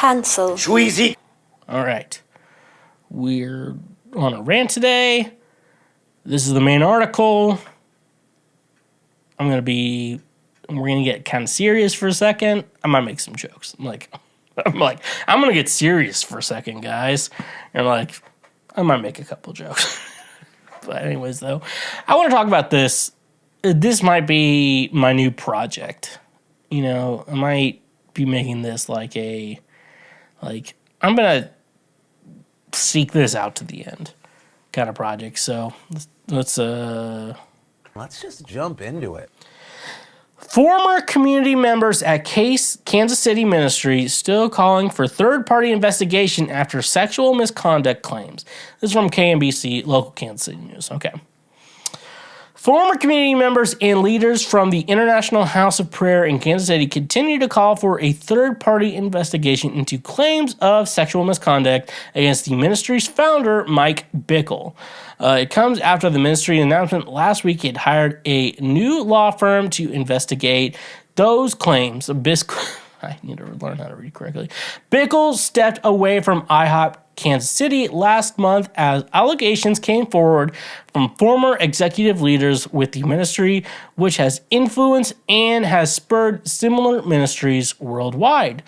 Cancel. Schweezy. All right. We're on a rant today. This is the main article. We're going to get kind of serious for a second. I might make some jokes. I'm going to get serious for a second, guys. And I might make a couple jokes. But anyways, though, I want to talk about this. This might be my new project. You know, I might be making this I'm going to seek this out to the end kind of project. So let's just jump into it. Former community members at Kansas City Ministry still calling for third-party investigation after sexual misconduct claims. This is from KMBC, local Kansas City news. Okay. Former community members and leaders from the International House of Prayer in Kansas City continue to call for a third-party investigation into claims of sexual misconduct against the ministry's founder, Mike Bickle. It comes after the ministry announcement last week it hired a new law firm to investigate those claims. I need to learn how to read correctly. Bickle stepped away from IHOP Kansas City last month as allegations came forward from former executive leaders with the ministry, which has influenced and has spurred similar ministries worldwide.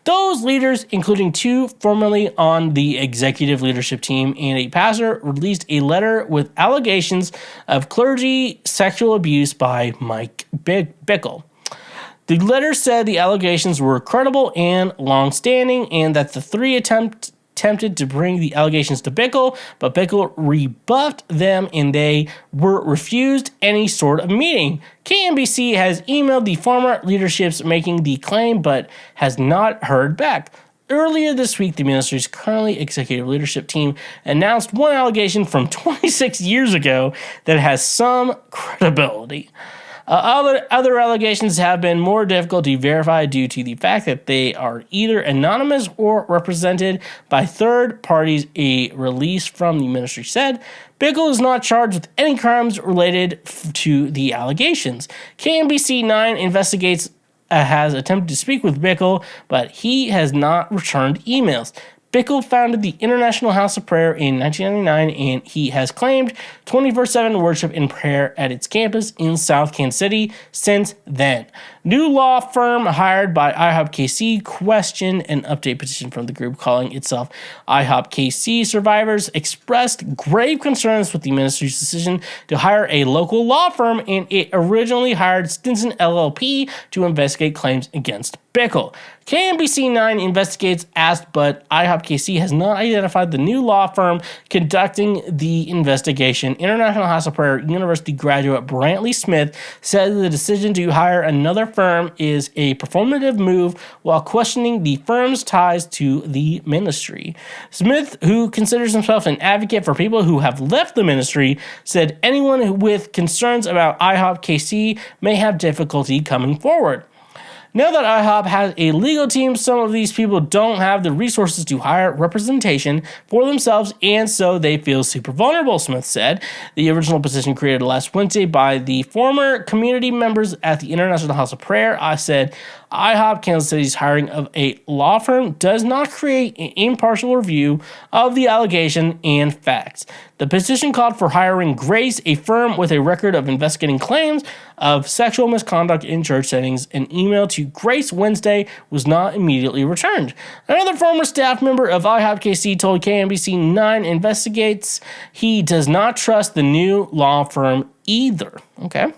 Those leaders, including two formerly on the executive leadership team and a pastor, released a letter with allegations of clergy sexual abuse by Mike Bickle. The letter said the allegations were credible and long-standing and that the three attempted to bring the allegations to Bickle, but Bickle rebuffed them and they were refused any sort of meeting. KMBC has emailed the former leaderships making the claim, but has not heard back. Earlier this week, the ministry's currently executive leadership team announced one allegation from 26 years ago that has some credibility. Other allegations have been more difficult to verify due to the fact that they are either anonymous or represented by third parties, a release from the ministry said. Bickle is not charged with any crimes related to the allegations. KMBC 9 investigates has attempted to speak with Bickle, but he has not returned emails. Bickle founded the International House of Prayer in 1999, and he has claimed 24/7 worship and prayer at its campus in South Kansas City since then. New law firm hired by IHOP KC questioned an update petition from the group calling itself IHOP KC Survivors, expressed grave concerns with the ministry's decision to hire a local law firm, and it originally hired Stinson LLP to investigate claims against Bickle. KMBC 9 investigates asked, but IHOP KC has not identified the new law firm conducting the investigation. International House of Prayer University graduate Brantley Smith said the decision to hire another firm is a performative move while questioning the firm's ties to the ministry. Smith, who considers himself an advocate for people who have left the ministry, said anyone with concerns about IHOP KC may have difficulty coming forward. Now that IHOP has a legal team, some of these people don't have the resources to hire representation for themselves, and so they feel super vulnerable, Smith said. The original petition created last Wednesday by the former community members at the International House of Prayer said IHOP Kansas City's hiring of a law firm does not create an impartial review of the allegation and facts. The petition called for hiring Grace, a firm with a record of investigating claims of sexual misconduct in church settings. An email to Grace Wednesday was not immediately returned. Another former staff member of IHOP KC told KMBC 9 investigates he does not trust the new law firm either. Okay.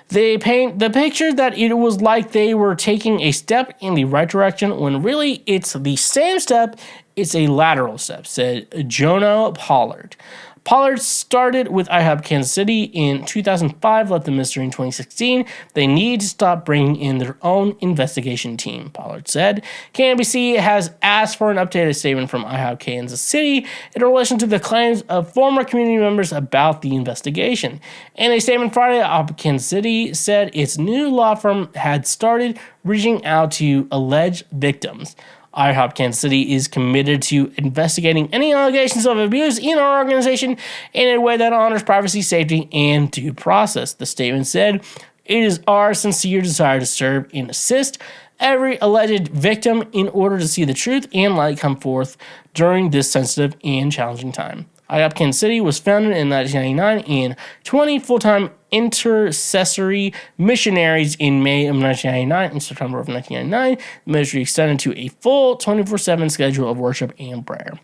They paint the picture that it was like they were taking a step in the right direction when really it's the same step, it's a lateral step, said Jonah Pollard. Pollard started with IHOP Kansas City in 2005, left the ministry in 2016. They need to stop bringing in their own investigation team, Pollard said. KMBC has asked for an updated statement from IHOP Kansas City in relation to the claims of former community members about the investigation. In a statement Friday, IHOP Kansas City said its new law firm had started reaching out to alleged victims. IHOP Kansas City is committed to investigating any allegations of abuse in our organization in a way that honors privacy, safety, and due process. The statement said, "It is our sincere desire to serve and assist every alleged victim in order to see the truth and light come forth during this sensitive and challenging time. IHOP Kansas City was founded in 1999 and 20 full-time intercessory missionaries in May of 1999 and September of 1999. The ministry extended to a full 24/7 schedule of worship and prayer.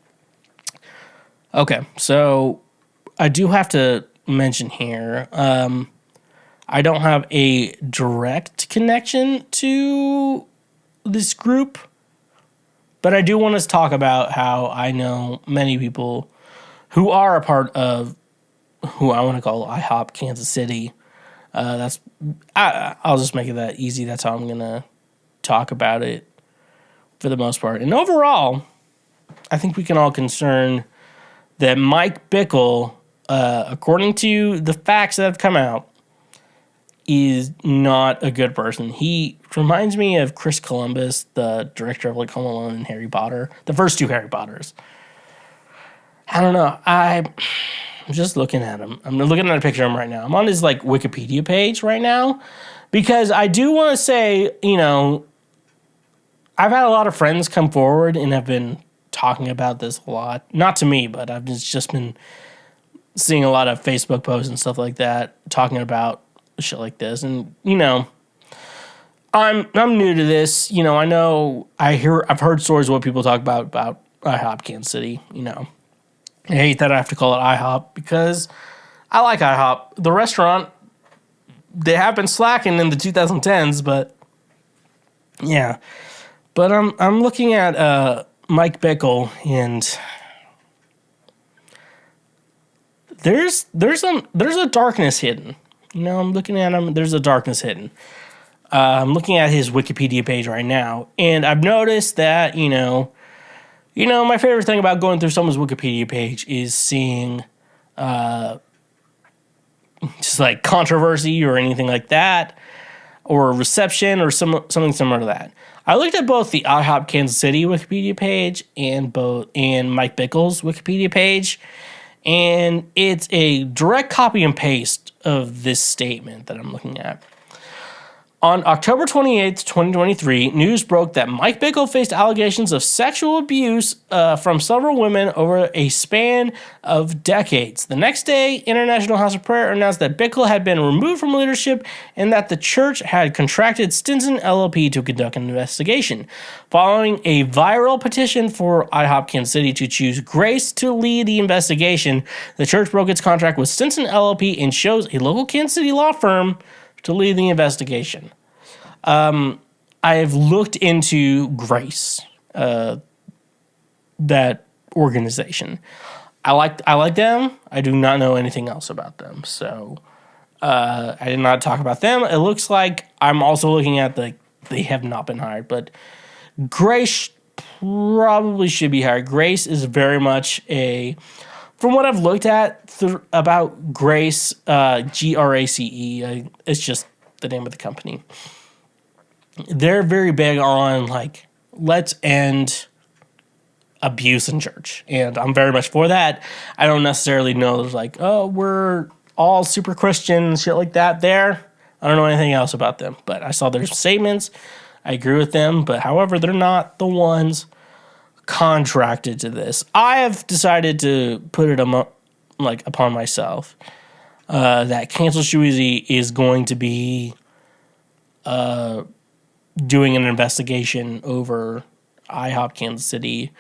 Okay, so I do have to mention here, I don't have a direct connection to this group, but I do want to talk about how I know many people who are a part of who I want to call IHOP Kansas City. I'll just make it that easy. That's how I'm going to talk about it for the most part. And overall, I think we can all concern that Mike Bickle, according to the facts that have come out, is not a good person. He reminds me of Chris Columbus, the director of like Home Alone and Harry Potter, the first two Harry Potters. I don't know. I'm just looking at him. I'm looking at a picture of him right now. I'm on his like Wikipedia page right now because I do want to say, you know, I've had a lot of friends come forward and have been talking about this a lot. Not to me, but I've just been seeing a lot of Facebook posts and stuff like that talking about shit like this. And, you know, I'm new to this. You know, I've heard stories of what people talk about IHOP Kansas City, you know. I hate that I have to call it IHOP because I like IHOP. The restaurant, they have been slacking in the 2010s, but yeah. But I'm looking at Mike Bickle, and there's a darkness hidden. You know, I'm looking at him. There's a darkness hidden. I'm looking at his Wikipedia page right now, and I've noticed that you know, my favorite thing about going through someone's Wikipedia page is seeing just like controversy or anything like that, or reception or something similar to that. I looked at both the IHOP Kansas City Wikipedia page and Mike Bickle's Wikipedia page, and it's a direct copy and paste of this statement that I'm looking at. On October 28th, 2023, news broke that Mike Bickle faced allegations of sexual abuse from several women over a span of decades. The next day, International House of Prayer announced that Bickle had been removed from leadership and that the church had contracted Stinson LLP to conduct an investigation. Following a viral petition for IHOP Kansas City to choose Grace to lead the investigation, the church broke its contract with Stinson LLP and chose a local Kansas City law firm to lead the investigation. I have looked into Grace, that organization. I like them. I do not know anything else about them, so I did not talk about them. It looks like I'm also looking at they have not been hired, but Grace probably should be hired. Grace is very much from what I've looked at about Grace, GRACE, it's just the name of the company. They're very big on, like, let's end abuse in church. And I'm very much for that. I don't necessarily know, like, oh, we're all super Christian, shit like that there. I don't know anything else about them. But I saw their statements. I agree with them. But, however, they're not the ones contracted to this. I have decided to put it upon myself that Cancel Schweezy is going to be doing an investigation over IHOP Kansas City.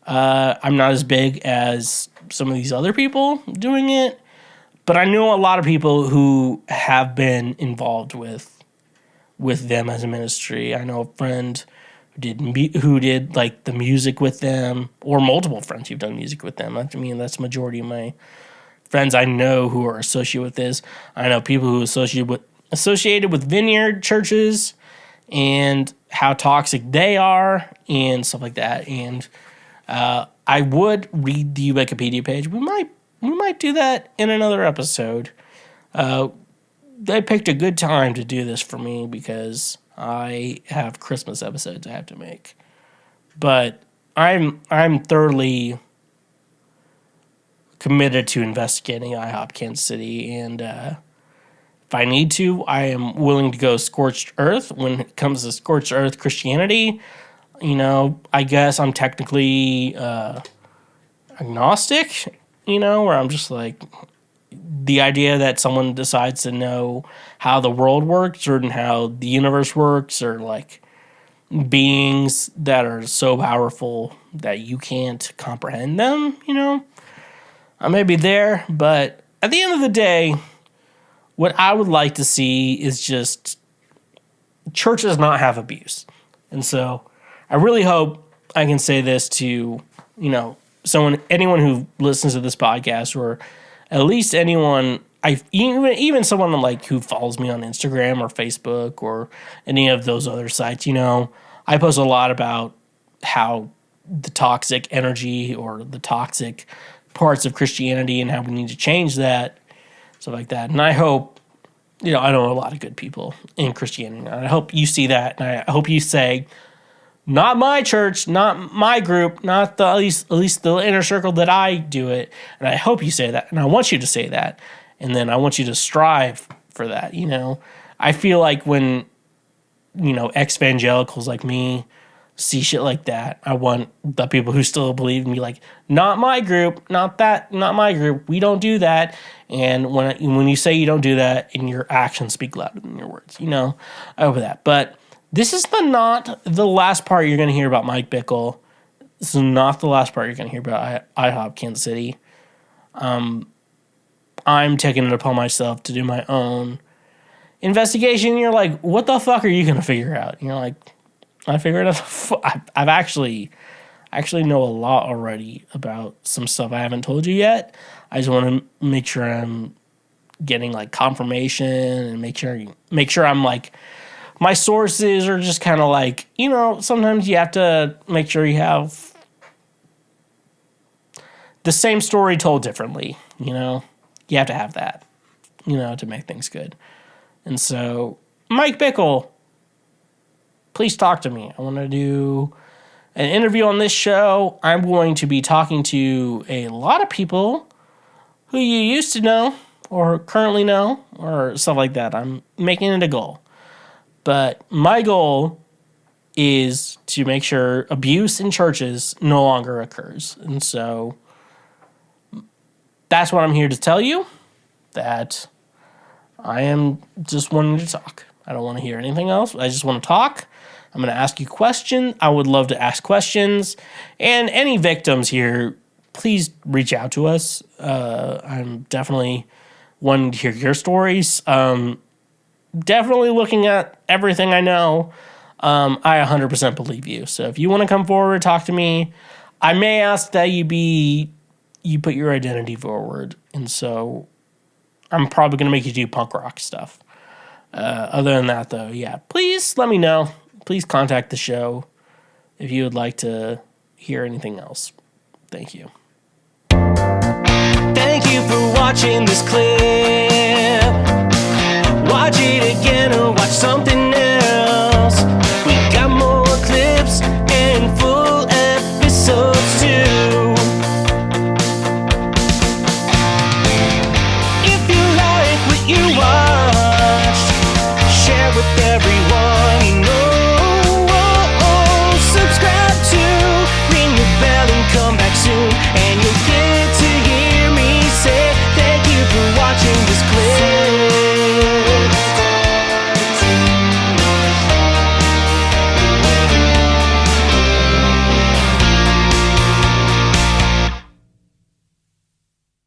I'm not as big as some of these other people doing it, but I know a lot of people who have been involved with them as a ministry. I know a friend who did like the music with them, or multiple friends who've done music with them. I mean, that's the majority of my friends I know who are associated with this. I know people who associated with Vineyard churches and how toxic they are and stuff like that. And I would read the Wikipedia page. We might do that in another episode. They picked a good time to do this for me because I have Christmas episodes I have to make. But I'm thoroughly committed to investigating IHOP Kansas City, and if I need to, I am willing to go scorched earth when it comes to scorched earth Christianity. You know, I guess I'm technically agnostic, you know, where I'm just like, the idea that someone decides to know how the world works or how the universe works, or like beings that are so powerful that you can't comprehend them, you know, I may be there, but at the end of the day, what I would like to see is just churches not have abuse. And so I really hope I can say this to, you know, anyone who listens to this podcast, or at least anyone, even someone like who follows me on Instagram or Facebook or any of those other sites. You know, I post a lot about how the toxic energy or the toxic parts of Christianity and how we need to change that, stuff like that. And I hope, you know, I know a lot of good people in Christianity. And I hope you see that, and I hope you say, not my church, not my group, not at least the inner circle that I do it. And I hope you say that, and I want you to say that, and then I want you to strive for that. You know, I feel like when, you know, ex-evangelicals like me see shit like that, I want the people who still believe in me, like, not my group, not my group. We don't do that. And when you say you don't do that, and your actions speak louder than your words, you know, I hope that. But this is not the last part you're going to hear about Mike Bickle. This is not the last part you're going to hear about IHOP Kansas City. I'm taking it upon myself to do my own investigation. You're like, what the fuck are you going to figure out? And you're like, I figured out. I've actually know a lot already about some stuff I haven't told you yet. I just want to make sure I'm getting like confirmation, and make sure I'm like, my sources are just kind of like, you know, sometimes you have to make sure you have the same story told differently, you know? You have to have that, you know, to make things good. And so, Mike Bickle, please talk to me. I want to do an interview on this show. I'm going to be talking to a lot of people who you used to know or currently know or stuff like that. I'm making it a goal. But my goal is to make sure abuse in churches no longer occurs. And so that's what I'm here to tell you, that I am just wanting to talk. I don't want to hear anything else. I just want to talk. I'm going to ask you questions. I would love to ask questions. And any victims here, please reach out to us. I'm definitely wanting to hear your stories. Definitely looking at everything I know. I 100% believe you. So if you want to come forward, talk to me. I may ask that you put your identity forward. And so I'm probably going to make you do punk rock stuff. Other than that, though, yeah, please let me know. Please contact the show if you would like to hear anything else. Thank you. Thank you for watching this clip. Watch it again or watch something